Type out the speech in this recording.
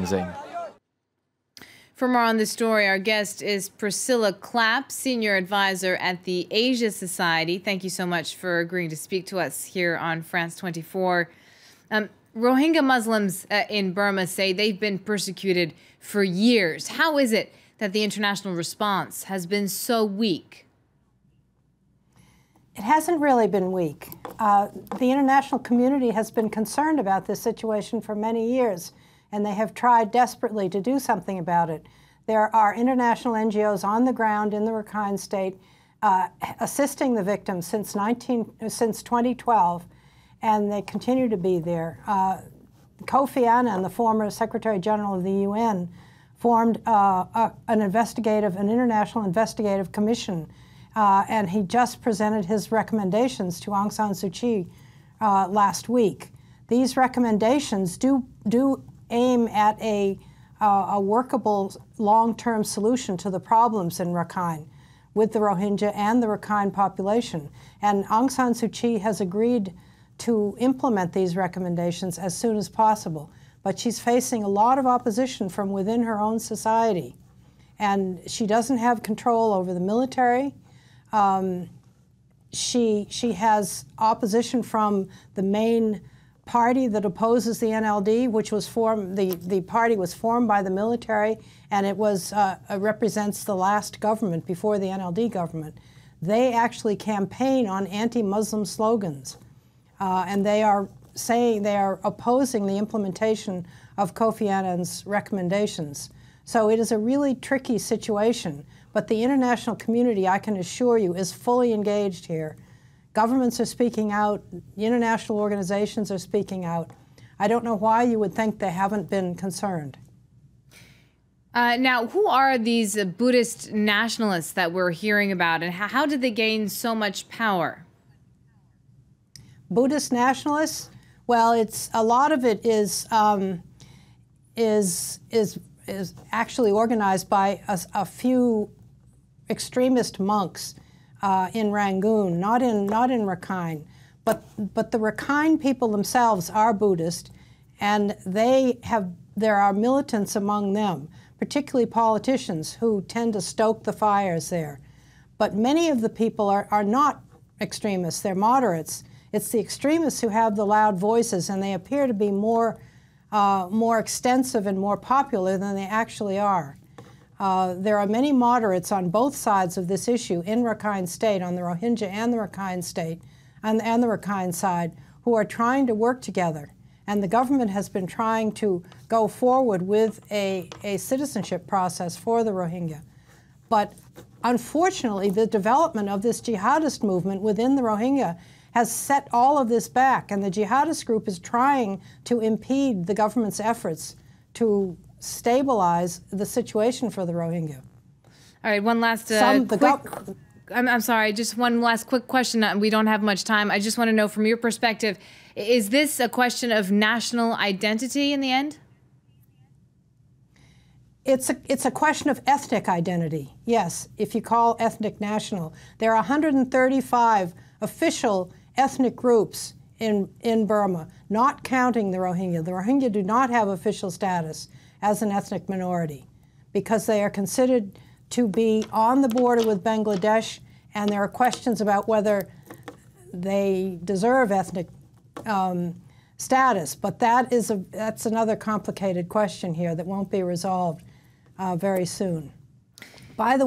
Zing. For more on this story, our guest is Priscilla Clapp, Senior Advisor at the Asia Society. Thank you so much for agreeing to speak to us here on France 24. Rohingya Muslims in Burma say they've been persecuted for years. How is it that the international response has been so weak? It hasn't really been weak. The international community has been concerned about this situation for many years, and they have tried desperately to do something about it. There are international NGOs on the ground in the Rakhine state assisting the victims since 2012, and they continue to be there. Kofi Annan, the former Secretary General of the UN, formed an international investigative commission, and he just presented his recommendations to Aung San Suu Kyi last week. These recommendations do aim at a workable long-term solution to the problems in Rakhine with the Rohingya and the Rakhine population. And Aung San Suu Kyi has agreed to implement these recommendations as soon as possible. But she's facing a lot of opposition from within her own society. And she doesn't have control over the military. She has opposition from the main party that opposes the NLD, which was formed, the party was formed by the military, and it was represents the last government before the NLD government. They actually campaign on anti-Muslim slogans, and they are saying they are opposing the implementation of Kofi Annan's recommendations. So it is a really tricky situation, but the international community, I can assure you, is fully engaged here. Governments are speaking out, international organizations are speaking out. I don't know why you would think they haven't been concerned. Now, who are these Buddhist nationalists that we're hearing about, and how did they gain so much power? Buddhist nationalists? Well, a lot of it is actually organized by a few extremist monks in Rangoon, not in Rakhine, but the Rakhine people themselves are Buddhist, and there are militants among them, particularly politicians who tend to stoke the fires there. But many of the people are not extremists; they're moderates. It's the extremists who have the loud voices, and they appear to be more extensive and more popular than they actually are. There are many moderates on both sides of this issue in Rakhine State, on the Rohingya and the Rakhine State, and the Rakhine side, who are trying to work together. And the government has been trying to go forward with a citizenship process for the Rohingya. But unfortunately, the development of this jihadist movement within the Rohingya has set all of this back, and the jihadist group is trying to impede the government's efforts to stabilize the situation for the Rohingya. All right, one last I'm sorry, just one last quick question. We don't have much time. I just want to know from your perspective, is this a question of national identity in the end? It's a question of ethnic identity, yes, if you call ethnic national. There are 135 official ethnic groups in Burma, not counting the Rohingya. The Rohingya do not have official status as an ethnic minority because they are considered to be on the border with Bangladesh, and there are questions about whether they deserve ethnic status. But that's another complicated question here that won't be resolved very soon. By the way,